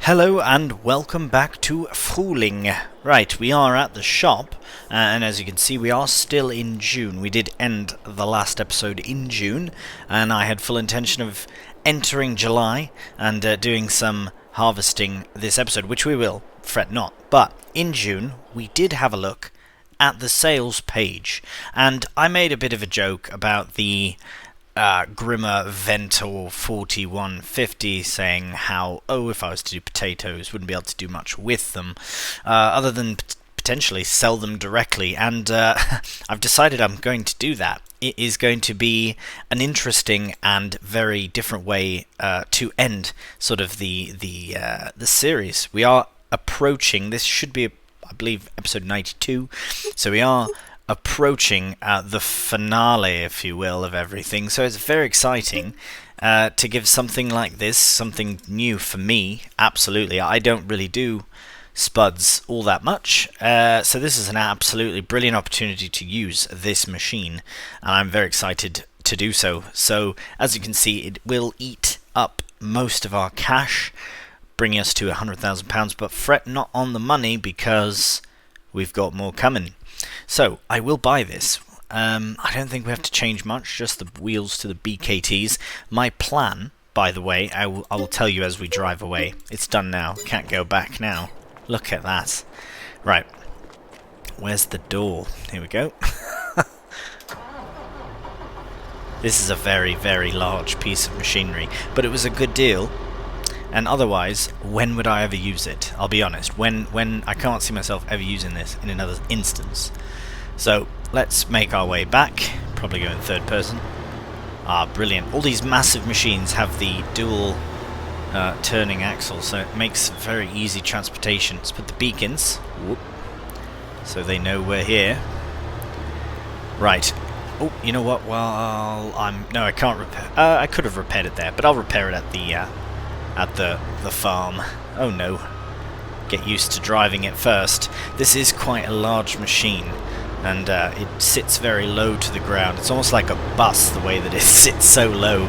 Hello and welcome back to Frühling. Right, we are at the shop, and as you can see we are still in June. We did end the last episode in June, and I had full intention of entering July and doing some harvesting this episode, which we will, fret not. But in June we did have a look at the sales page, and I made a bit of a joke about the Grimmer Ventor 4150 saying how, if I was to do potatoes, wouldn't be able to do much with them, other than potentially sell them directly, and I've decided I'm going to do that. It is going to be an interesting and very different way to end sort of the series. We are approaching, this should be, I believe, episode 92, so we are approaching the finale, if you will, of everything. So it's very exciting to give something like this, something new for me. Absolutely, I don't really do spuds all that much, so this is an absolutely brilliant opportunity to use this machine, and I'm very excited to do so. So as you can see, it will eat up most of our cash, bringing us to £100,000, but fret not on the money because we've got more coming. So, I will buy this. I don't think we have to change much, just the wheels to the BKTs. My plan, by the way, I will tell you as we drive away. It's done now. Can't go back now. Look at that. Right. Where's the door? Here we go. This is a very, very large piece of machinery, but it was a good deal. And otherwise, when would I ever use it? I'll be honest, when I can't see myself ever using this in another instance. So, let's make our way back. Probably go in third person. Ah, brilliant. All these massive machines have the dual turning axle, so it makes very easy transportation. Let's put the beacons, whoop, so they know we're here. Right. Oh, you know what? Well, no, I can't repair. I could have repaired it there, but I'll repair it at the farm. Oh no. Get used to driving it first. This is quite a large machine, and it sits very low to the ground. It's almost like a bus, the way that it sits so low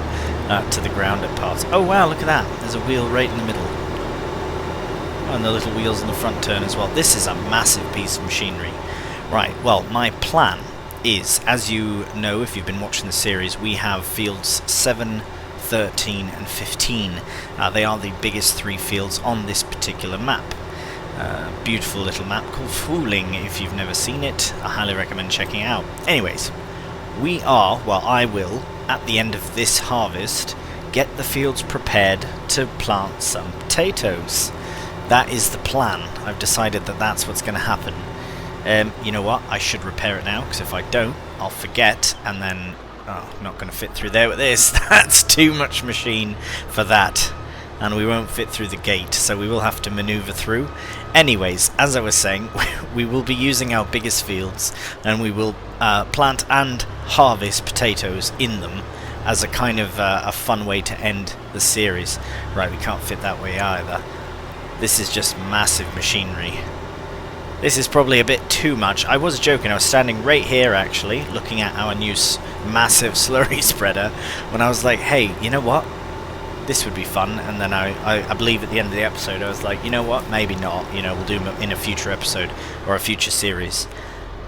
to the ground at parts. Oh wow, look at that. There's a wheel right in the middle. Oh, and the little wheels in the front turn as well. This is a massive piece of machinery. Right, well, my plan is, as you know if you've been watching the series, we have fields 7, 13 and 15. They are the biggest three fields on this particular map. Beautiful little map called Frühling. If you've never seen it, I highly recommend checking it out. Anyways, I will, at the end of this harvest, get the fields prepared to plant some potatoes. That is the plan. I've decided that that's what's going to happen. You know what? I should repair it now, because if I don't, I'll forget, and then I'm not going to fit through there with this. That's too much machine for that. And we won't fit through the gate, so we will have to maneuver through. Anyways, as I was saying, we will be using our biggest fields, and we will plant and harvest potatoes in them as a kind of a fun way to end the series. Right, we can't fit that way either. This is just massive machinery. This is probably a bit too much. I was joking, I was standing right here actually, looking at our new massive slurry spreader, when I was like, hey, you know what? This would be fun. And then I believe at the end of the episode I was like, you know what? Maybe not. You know, we'll do them in a future episode or a future series.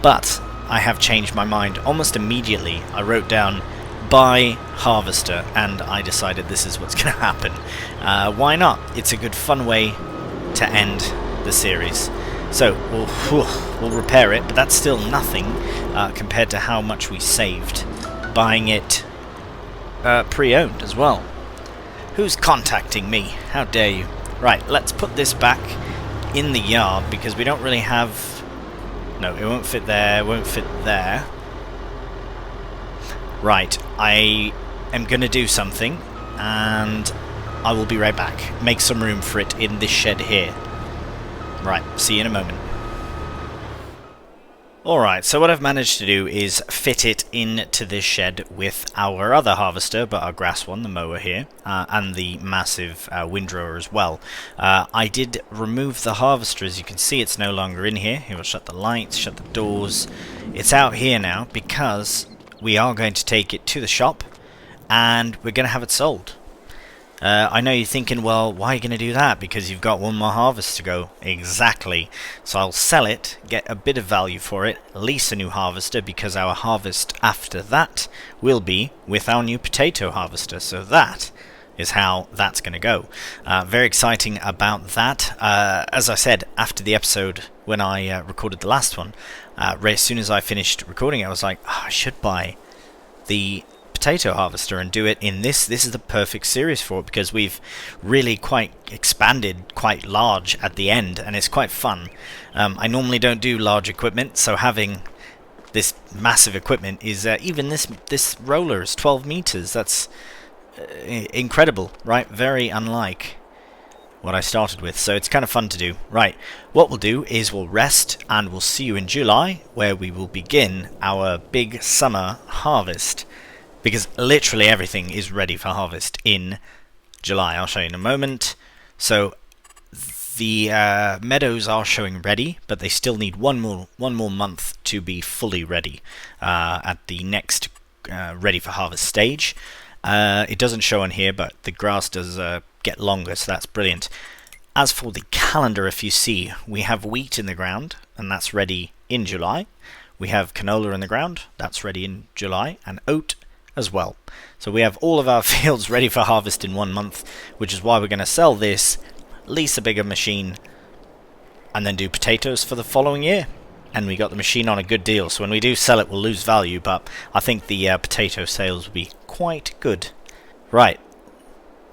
But I have changed my mind almost immediately. I wrote down buy harvester, and I decided this is what's going to happen. Why not? It's a good fun way to end the series. So we'll repair it, but that's still nothing compared to how much we saved buying it pre-owned as well. Who's contacting me? How dare you? Right, let's put this back in the yard because we don't really have... No, it won't fit there, won't fit there. Right, I am going to do something, and I will be right back. Make some room for it in this shed here. Right, see you in a moment. Alright, so what I've managed to do is fit it into this shed with our other harvester, but our grass one, the mower here, and the massive windrower as well. I did remove the harvester, as you can see it's no longer in here. It will shut the lights, shut the doors. It's out here now because we are going to take it to the shop and we're going to have it sold. I know you're thinking, well, why are you going to do that? Because you've got one more harvest to go. Exactly. So I'll sell it, get a bit of value for it, lease a new harvester, because our harvest after that will be with our new potato harvester. So that is how that's going to go. Very exciting about that. As I said, after the episode, when I recorded the last one, as soon as I finished recording it, I was like, oh, I should buy the potato harvester and do it in this is the perfect series for it, because we've really quite expanded quite large at the end, and it's quite fun. I normally don't do large equipment, so having this massive equipment is even this roller is 12 meters. That's incredible, right? Very unlike what I started with, so it's kind of fun to do. Right, what we'll do is we'll rest, and we'll see you in July, where we will begin our big summer harvest. Because literally everything is ready for harvest in July. I'll show you in a moment. So the meadows are showing ready, but they still need one more month to be fully ready at the next ready for harvest stage. It doesn't show on here, but the grass does get longer, so that's brilliant. As for the calendar, if you see, we have wheat in the ground, and that's ready in July. We have canola in the ground, that's ready in July, and oat as well. So we have all of our fields ready for harvest in 1 month, which is why we're going to sell this, lease a bigger machine, and then do potatoes for the following year. And we got the machine on a good deal, so when we do sell it we'll lose value, but I think the potato sales will be quite good. Right,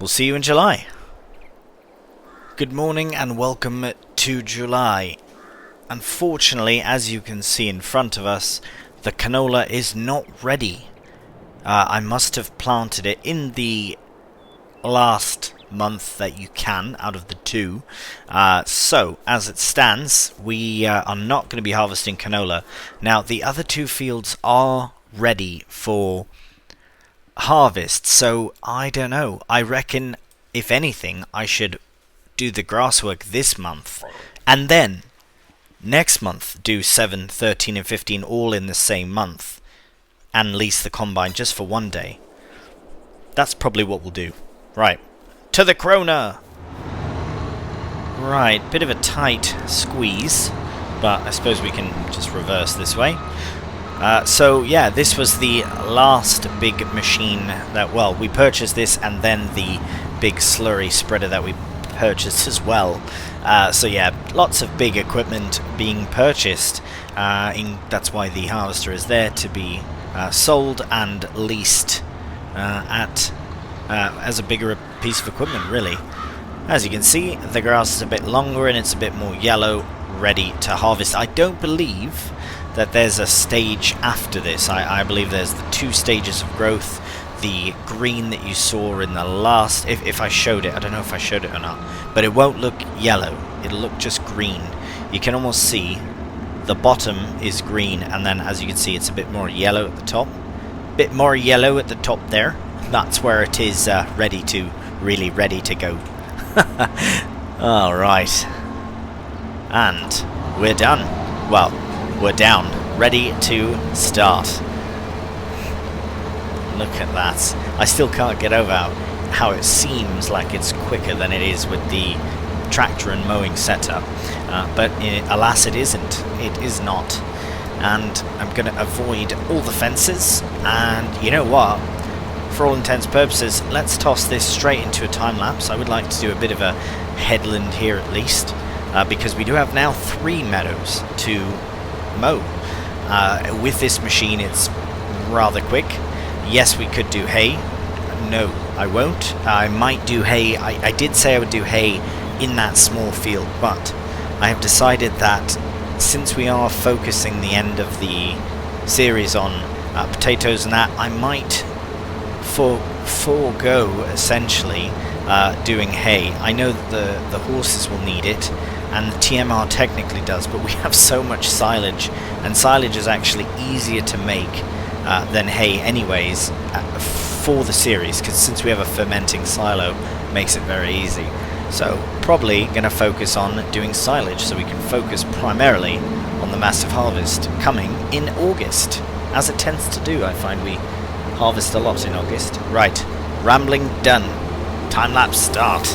we'll see you in July. Good morning and welcome to July. Unfortunately, as you can see in front of us, the canola is not ready. I must have planted it in the last month that you can out of the two. So, as it stands, we are not going to be harvesting canola. Now, the other two fields are ready for harvest, so I don't know. I reckon, if anything, I should do the grass work this month, and then next month do 7, 13 and 15 all in the same month, and lease the combine just for 1 day. That's probably what we'll do. Right, to the Krona! Right, bit of a tight squeeze, but I suppose we can just reverse this way. So yeah, this was the last big machine that, well, we purchased this, and then the big slurry spreader that we purchased as well. So yeah, lots of big equipment being purchased. That's why the harvester is there, to be sold and leased as a bigger piece of equipment, really. As you can see, the grass is a bit longer and it's a bit more yellow, ready to harvest. I don't believe that there's a stage after this. I believe there's the 2 stages of growth. The green that you saw in the last, if I showed it, I don't know if I showed it or not, but it won't look yellow, it'll look just green. You can almost see the bottom is green, and then as you can see it's a bit more yellow at the top. Bit more yellow at the top there. That's where it is really ready to go. Alright. And we're done. Well, we're down. Ready to start. Look at that. I still can't get over how it seems like it's quicker than it is with the tractor and mowing setup. But alas, it isn't. It is not. And I'm going to avoid all the fences. And you know what? For all intents and purposes, let's toss this straight into a time lapse. I would like to do a bit of a headland here at least, because we do have now 3 meadows to mow. With this machine it's rather quick. Yes, we could do hay. No, I won't. I might do hay. I did say I would do hay in that small field, but I have decided that since we are focusing the end of the series on potatoes and that, I might forego essentially doing hay. I know that the horses will need it, and the TMR technically does, but we have so much silage, and silage is actually easier to make than hay anyways for the series, because since we have a fermenting silo, it makes it very easy. So probably going to focus on doing silage, so we can focus primarily on the massive harvest coming in August, as it tends to do. I find we harvest a lot in August. Right, rambling done. Time lapse start.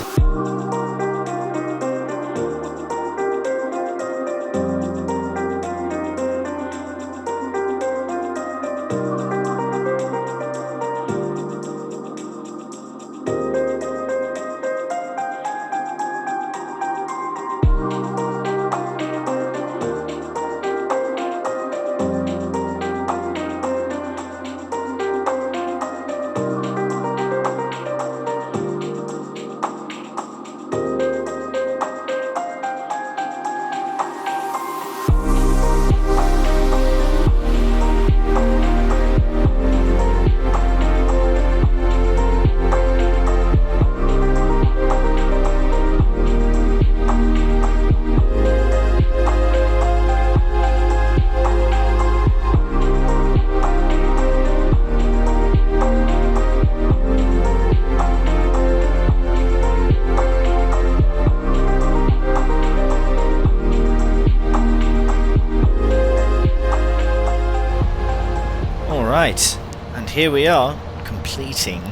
Right, and here we are, completing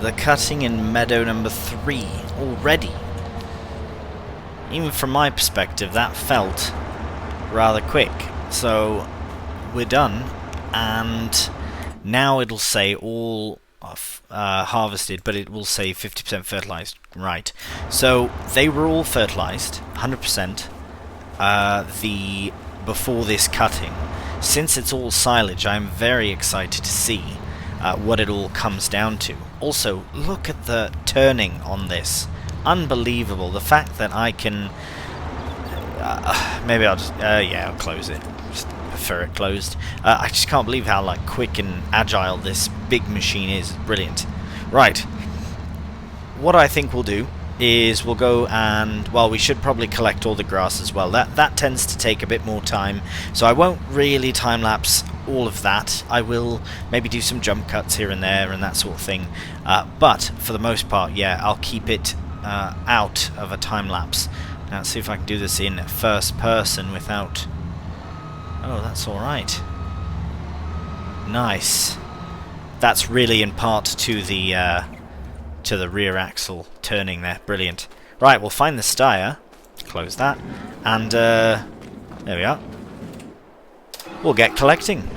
the cutting in meadow number 3 already. Even from my perspective, that felt rather quick. So, we're done, and now it'll say all harvested, but it will say 50% fertilized. Right, so they were all fertilized, 100%, before this cutting. Since it's all silage, I'm very excited to see what it all comes down to. Also, look at the turning on this. Unbelievable. The fact that I can... maybe I'll just... yeah, I'll close it. Just prefer it closed. I just can't believe how quick and agile this big machine is. Brilliant. Right. What I think we'll do is we'll go and, well, we should probably collect all the grass as well. That tends to take a bit more time, so I won't really time-lapse all of that. I will maybe do some jump cuts here and there and that sort of thing, but for the most part, yeah, I'll keep it out of a time-lapse. Now let's see if I can do this in first person without... Oh, that's alright. Nice. That's really in part to the rear axle turning there. Brilliant. Right, we'll find the styre, close that, and there we are. We'll get collecting.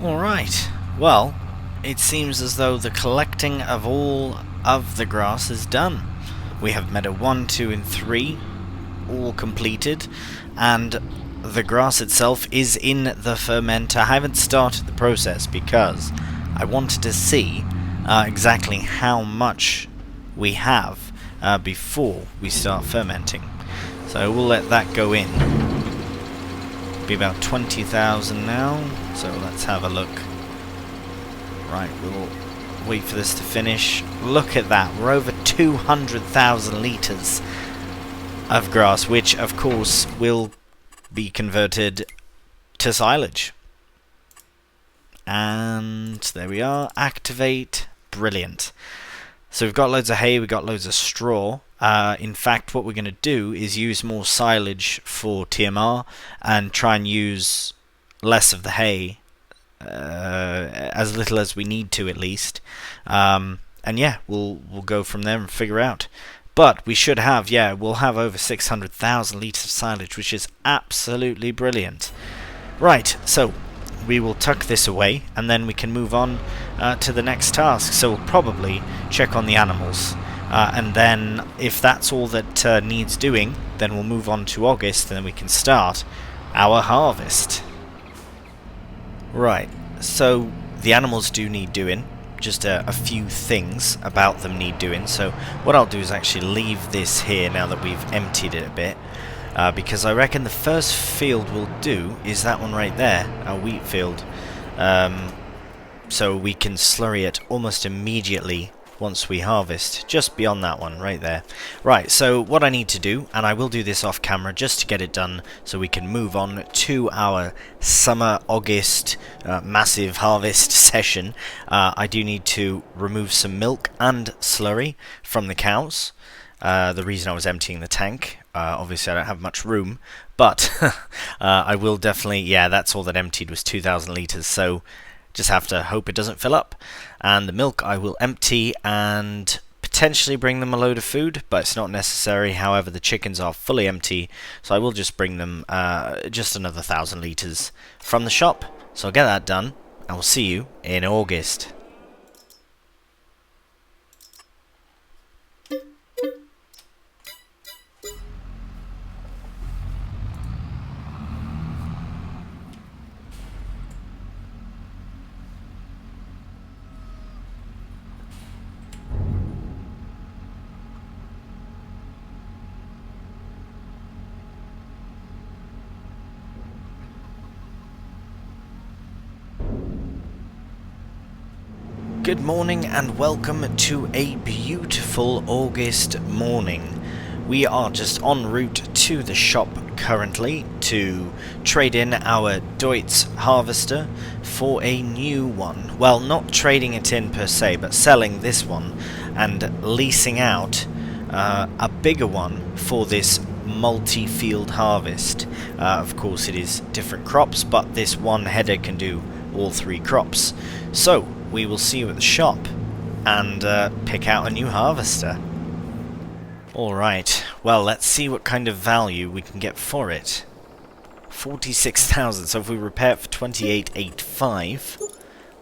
Alright, well, it seems as though the collecting of all of the grass is done. We have meadow 1, 2 and 3 all completed, and the grass itself is in the fermenter. I haven't started the process because I wanted to see exactly how much we have before we start fermenting. So we'll let that go in. Be about 20,000 now, so let's have a look. Right, we'll wait for this to finish. Look at that, we're over 200,000 litres of grass, which of course will be converted to silage. And there we are, activate, brilliant. So we've got loads of hay, we've got loads of straw. In fact, what we're going to do is use more silage for TMR and try and use less of the hay, as little as we need to at least. And yeah, we'll go from there and figure out. But we should have, yeah, we'll have over 600,000 litres of silage, which is absolutely brilliant. Right, so we will tuck this away and then we can move on to the next task. So we'll probably check on the animals. And then, if that's all that needs doing, then we'll move on to August, and then we can start our harvest. Right, so the animals do need doing. Just a few things about them need doing. So what I'll do is actually leave this here now that we've emptied it a bit. Because I reckon the first field we'll do is that one right there, our wheat field. So we can slurry it almost immediately once we harvest, just beyond that one right there. Right, so what I need to do, and I will do this off camera just to get it done so we can move on to our summer August massive harvest session. I do need to remove some milk and slurry from the cows. The reason I was emptying the tank, obviously I don't have much room, but I will definitely, yeah, that's all that emptied was 2,000 litres, so just have to hope it doesn't fill up. And the milk I will empty and potentially bring them a load of food, but it's not necessary. However, the chickens are fully empty, so I will just bring them just another 1,000 litres from the shop. So I'll get that done, and we'll see you in August. Good morning and welcome to a beautiful August morning. We are just en route to the shop currently to trade in our Deutz harvester for a new one. Well, not trading it in per se, but selling this one and leasing out a bigger one for this multi-field harvest. Of course it is different crops, but this one header can do all 3 crops. So we will see you at the shop and pick out a new harvester. Alright, well, let's see what kind of value we can get for it. 46,000, so if we repair it for 28,850,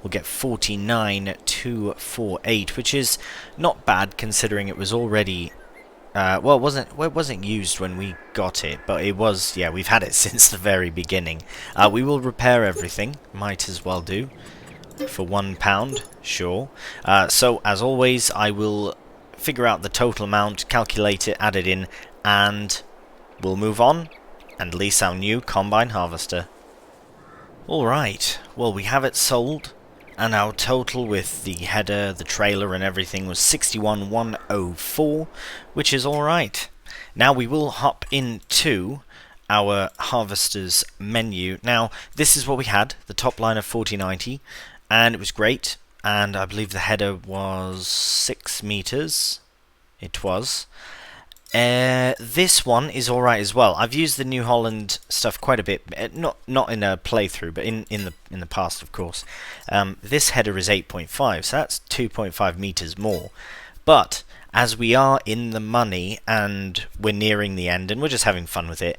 we'll get 49,248, which is not bad considering it was already well, it wasn't used when we got it, but it was, yeah, we've had it since the very beginning. We will repair everything, might as well do. For £1, sure. So, as always, I will figure out the total amount, calculate it, add it in, and we'll move on and lease our new combine harvester. Alright, well, we have it sold, and our total with the header, the trailer, and everything was 61,104, which is alright. Now we will hop into our harvester's menu. Now, this is what we had, the top line of 4090. And it was great, and I believe the header was 6 meters. It was. This one is alright as well. I've used the New Holland stuff quite a bit, not in a playthrough, but in the past, of course. This header is 8.5, so that's 2.5 meters more. But as we are in the money and we're nearing the end, and we're just having fun with it,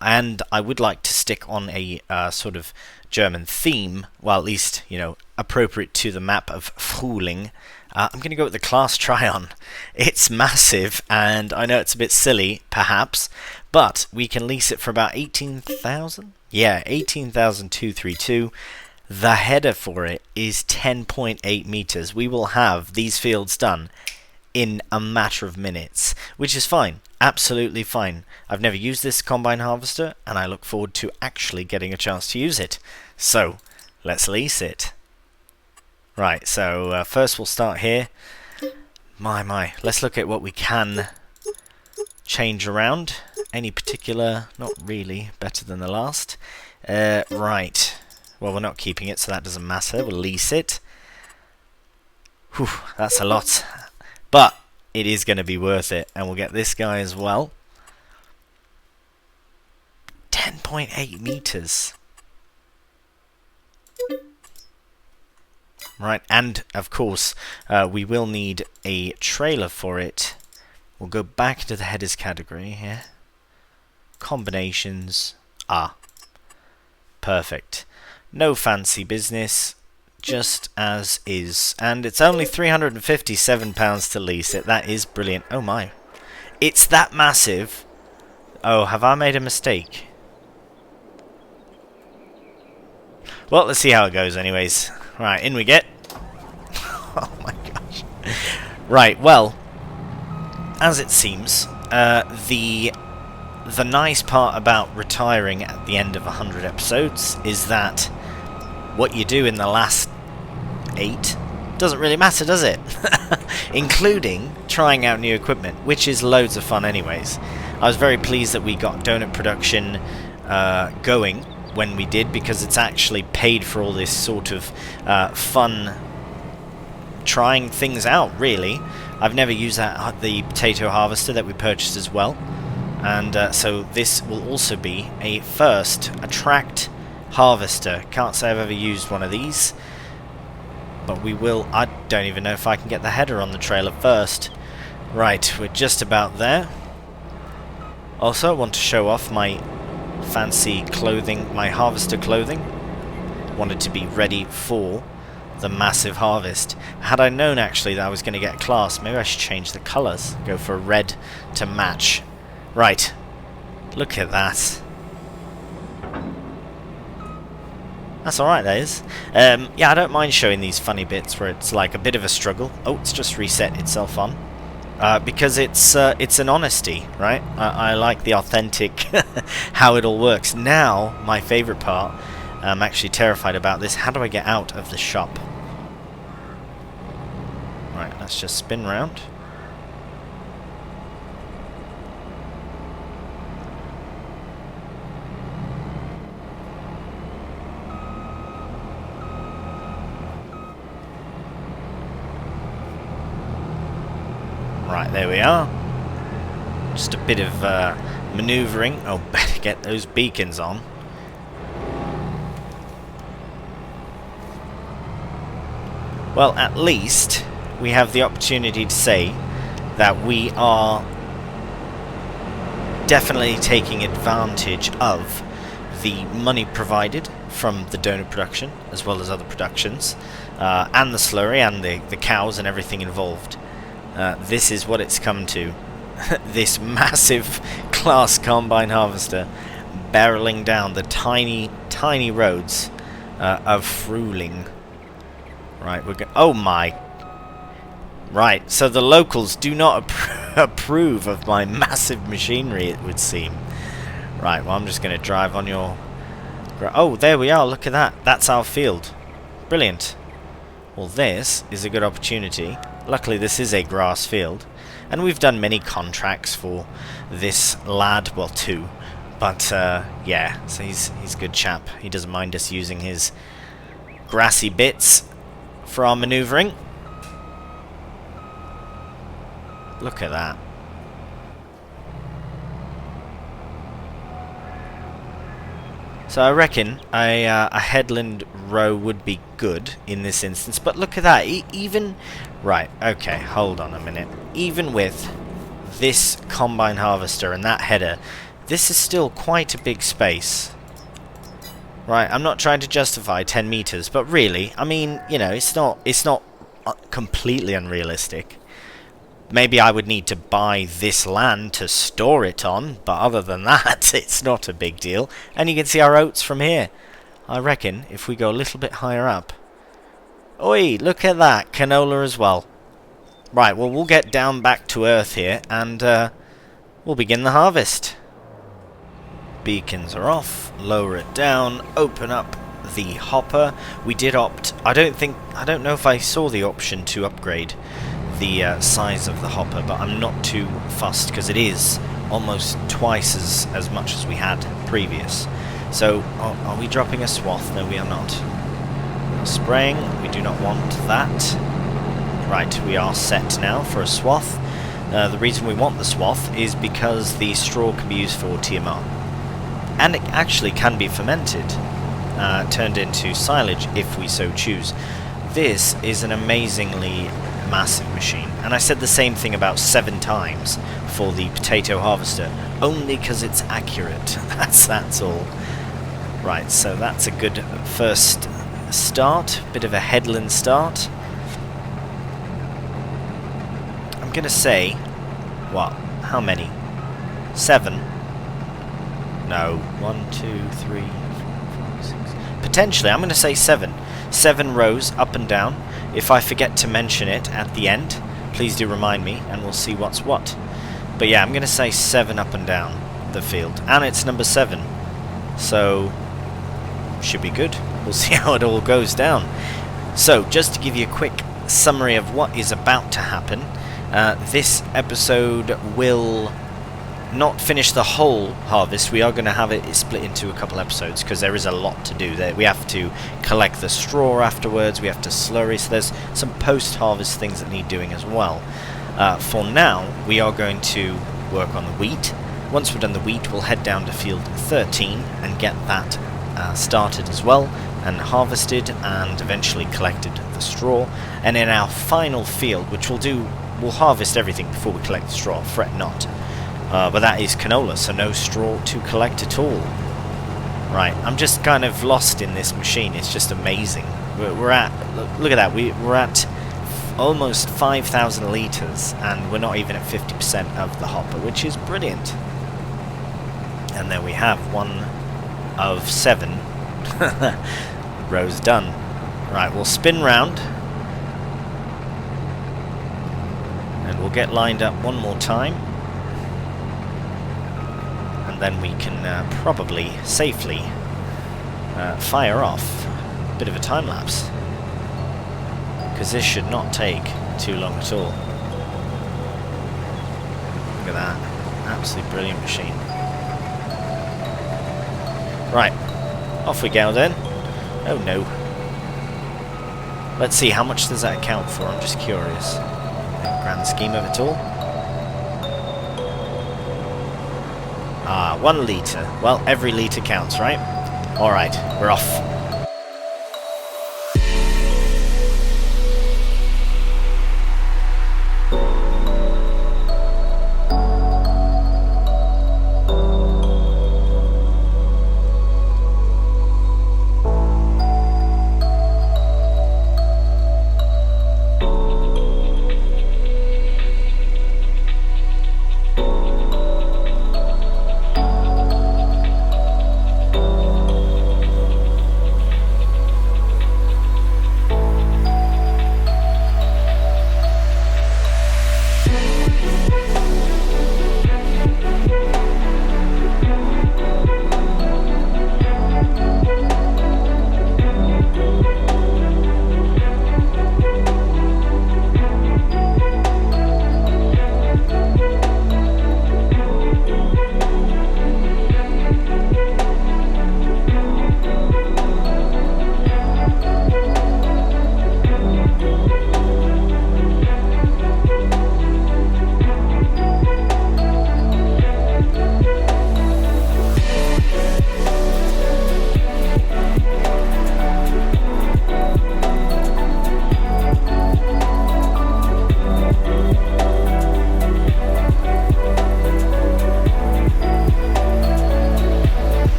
and I would like to stick on a sort of German theme, well, at least, you know, appropriate to the map of Frühling. I'm going to go with the class try-on. It's massive, and I know it's a bit silly, perhaps, but we can lease it for about 18,000? Yeah, 18,232. The header for it is 10.8 meters. We will have these fields done in a matter of minutes, which is fine. Absolutely fine. I've never used this combine harvester, and I look forward to actually getting a chance to use it. So, let's lease it. Right, so first we'll start here. My, let's look at what we can change around. Any particular? Not really. Better than the last. Right. Well, we're not keeping it, so that doesn't matter. We'll lease it. Whew, that's a lot. But it is going to be worth it, and we'll get this guy as well. 10.8 meters. Right, and of course, we will need a trailer for it. We'll go back to the headers category here. Combinations. Perfect. No fancy business. Just as is. And it's only £357 to lease it. That is brilliant. Oh my. It's that massive. Oh, have I made a mistake? Well, let's see how it goes anyways. Right, in we get. Oh my gosh. Right, well, as it seems, the nice part about retiring at the end of 100 episodes is that what you do in the last 8 doesn't really matter, does it? including trying out new equipment, which is loads of fun anyways. I was very pleased that we got donut production going when we did, because it's actually paid for all this sort of fun trying things out, really. I've never used the potato harvester that we purchased as well, and so this will also be a tracked harvester. Can't say I've ever used one of these, but we will. I don't even know if I can get the header on the trailer first. Right, we're just about there. Also, I want to show off my fancy clothing, my harvester clothing. Wanted to be ready for the massive harvest. Had I known actually that I was going to get a class, maybe I should change the colours. Go for red to match. Right, look at that. That's alright, that is. Yeah, I don't mind showing these funny bits where it's like a bit of a struggle. Oh, it's just reset itself on. Because it's an honesty, right? I like the authentic how it all works. Now, my favourite part, I'm actually terrified about this. How do I get out of the shop? Right, let's just spin round. Right, there we are. Just a bit of manoeuvring. Oh, better get those beacons on. Well, at least we have the opportunity to say that we are definitely taking advantage of the money provided from the donut production, as well as other productions, and the slurry and the cows and everything involved. This is what it's come to. This massive class combine harvester barreling down the tiny, tiny roads of Frühling. Right, we're going. Oh my! Right, so the locals do not approve of my massive machinery, it would seem. Right, well, I'm just going to drive on your. Oh, there we are. Look at that. That's our field. Brilliant. Well, this is a good opportunity. Luckily, this is a grass field, and we've done many contracts for this lad. Well, 2, but yeah. So he's a good chap. He doesn't mind us using his grassy bits for our manoeuvring. Look at that. So I reckon a headland row would be good in this instance. But look at that. Even... Right, okay, hold on a minute. Even with this combine harvester and that header, this is still quite a big space. Right, I'm not trying to justify 10 meters, but really, I mean, you know, it's not completely unrealistic. Maybe I would need to buy this land to store it on, but other than that, it's not a big deal. And you can see our oats from here. I reckon if we go a little bit higher up... Oi, look at that, canola as well. Right, well, we'll get down back to earth here, and we'll begin the harvest. Beacons are off, lower it down, open up the hopper. We did opt... I don't know if I saw the option to upgrade the size of the hopper, but I'm not too fussed because it is almost twice as much as we had previous. So, are we dropping a swath? No, we are not. Spraying, we do not want that. Right, we are set now for a swath. The reason we want the swath is because the straw can be used for TMR. And it actually can be fermented, turned into silage if we so choose. This is an amazingly massive machine, and I said the same thing about 7 times for the potato harvester, only because it's accurate. That's all. Right, so that's a good first start, bit of a headland start. I'm gonna say, what? How many? 7? No, 1, 2, 3, 4, 5, 6. Potentially, I'm gonna say 7. 7 rows up and down. If I forget to mention it at the end, please do remind me, and we'll see what's what. But yeah, I'm going to say 7 up and down the field. And it's number 7. So, should be good. We'll see how it all goes down. So, just to give you a quick summary of what is about to happen. This episode will not finish the whole harvest. We are going to have it split into a couple episodes because there is a lot to do. We have to collect the straw afterwards, we have to slurry, so there's some post-harvest things that need doing as well. For now, we are going to work on the wheat. Once we've done the wheat, we'll head down to field 13 and get that started as well, and harvested, and eventually collected the straw. And in our final field, which we'll harvest everything before we collect the straw, fret not. But that is canola, so no straw to collect at all. Right, I'm just kind of lost in this machine. It's just amazing. We're at, look at that, we're at almost 5,000 litres, and we're not even at 50% of the hopper, which is brilliant. And there we have 1 of 7 rows done. Right, we'll spin round, and we'll get lined up one more time. Then we can probably safely fire off a bit of a time lapse, because this should not take too long at all. Look at that, absolutely brilliant machine. Right, off we go then. Oh no. Let's see, how much does that account for? I'm just curious. The grand scheme of it all. 1 litre. Well, every litre counts, right? Alright, we're off.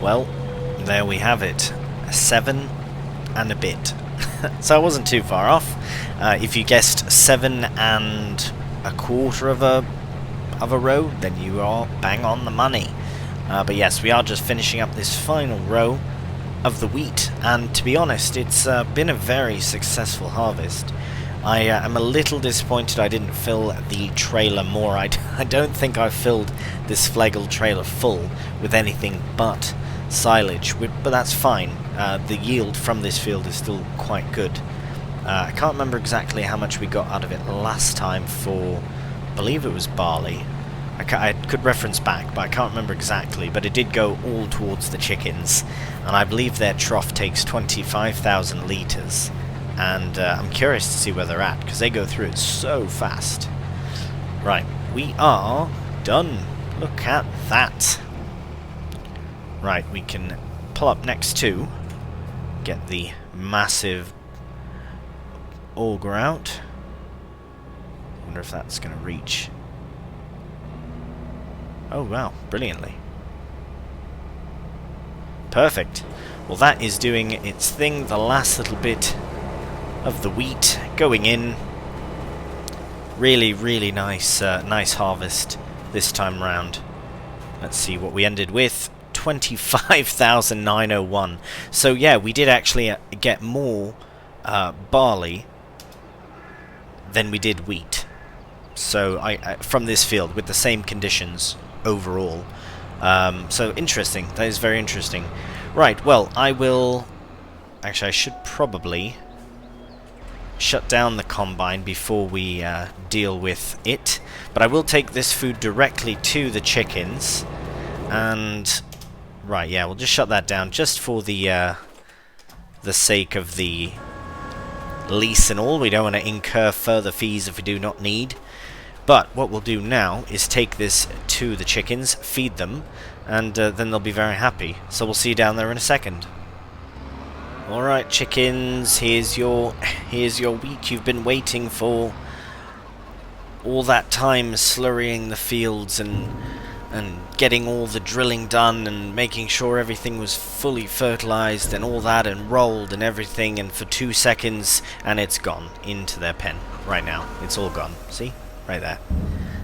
Well, there we have it. 7 and a bit. So I wasn't too far off. If you guessed 7 and a quarter of a row, then you are bang on the money. But yes, we are just finishing up this final row of the wheat, and to be honest, it's been a very successful harvest. I am a little disappointed I didn't fill the trailer more. I don't think I've filled this Flegel trailer full with anything but silage, but that's fine. The yield from this field is still quite good. I can't remember exactly how much we got out of it last time for, I believe it was barley. I could reference back, but I can't remember exactly, but it did go all towards the chickens, and I believe their trough takes 25,000 litres, and I'm curious to see where they're at, because they go through it so fast. Right, we are done. Look at that. Right, we can pull up next to, get the massive auger out. Wonder if that's going to reach. Oh wow, brilliantly. Perfect. Well, that is doing its thing. The last little bit of the wheat going in. Really, really nice, nice harvest this time round. Let's see what we ended with. 25,901. So yeah, we did actually get more barley than we did wheat. So from this field with the same conditions overall. So interesting. That is very interesting. Right, well, I will Actually, I should probably shut down the combine before we deal with it. But I will take this food directly to the chickens. And... right, yeah, we'll just shut that down just for the sake of the lease and all. We don't want to incur further fees if we do not need. But what we'll do now is take this to the chickens, feed them, and then they'll be very happy. So we'll see you down there in a second. Alright, chickens, here's your wheat you've been waiting for. All that time slurrying the fields and getting all the drilling done and making sure everything was fully fertilized and all that and rolled and everything, and for 2 seconds and it's gone into their pen right now. It's all gone. See? Right there.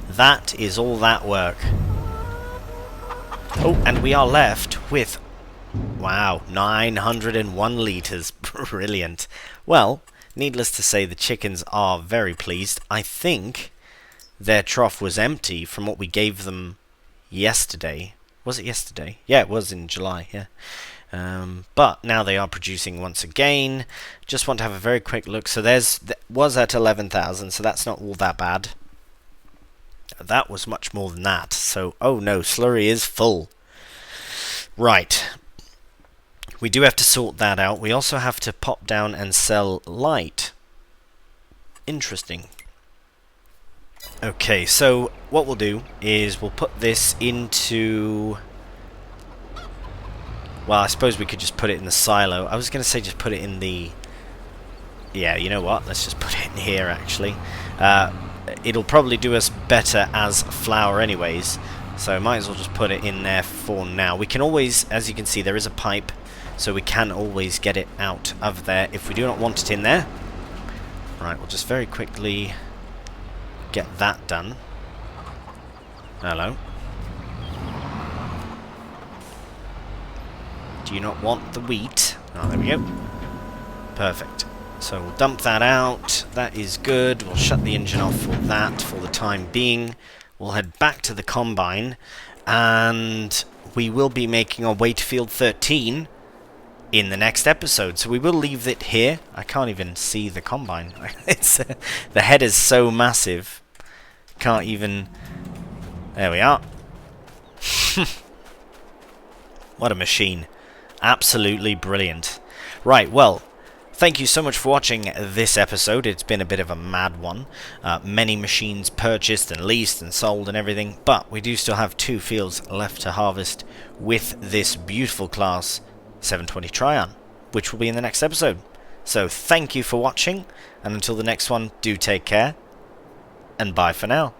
That is all that work. Oh, and we are left with, wow, 901 litres. Brilliant. Well, needless to say, the chickens are very pleased. I think their trough was empty from what we gave them yesterday. Was it yesterday? Yeah, it was in July, yeah. But now they are producing once again. Just want to have a very quick look. So was at 11,000, so that's not all that bad. That was much more than that. So, oh no, slurry is full. Right. We do have to sort that out. We also have to pop down and sell light. Interesting. Okay, so what we'll do is we'll put this into... well, I suppose we could just put it in the silo. I was going to say just put it in the... yeah, you know what? Let's just put it in here, actually. It'll probably do us better as flour anyways, so might as well just put it in there for now. We can always, as you can see, there is a pipe, so we can always get it out of there if we do not want it in there. Right, we'll just very quickly get that done. Hello. Do you not want the wheat? Oh, there we go. Perfect. So we'll dump that out. That is good. We'll shut the engine off for that for the time being. We'll head back to the combine, and we will be making our way to field 13 in the next episode. So we will leave it here. I can't even see the combine. It's the head is so massive. Can't even... there we are. What a machine. Absolutely brilliant. Right, well, thank you so much for watching this episode. It's been a bit of a mad one. Many machines purchased and leased and sold and everything, but we do still have 2 fields left to harvest with this beautiful class 720 Trion, which will be in the next episode. So thank you for watching, and until the next one, do take care, and bye for now.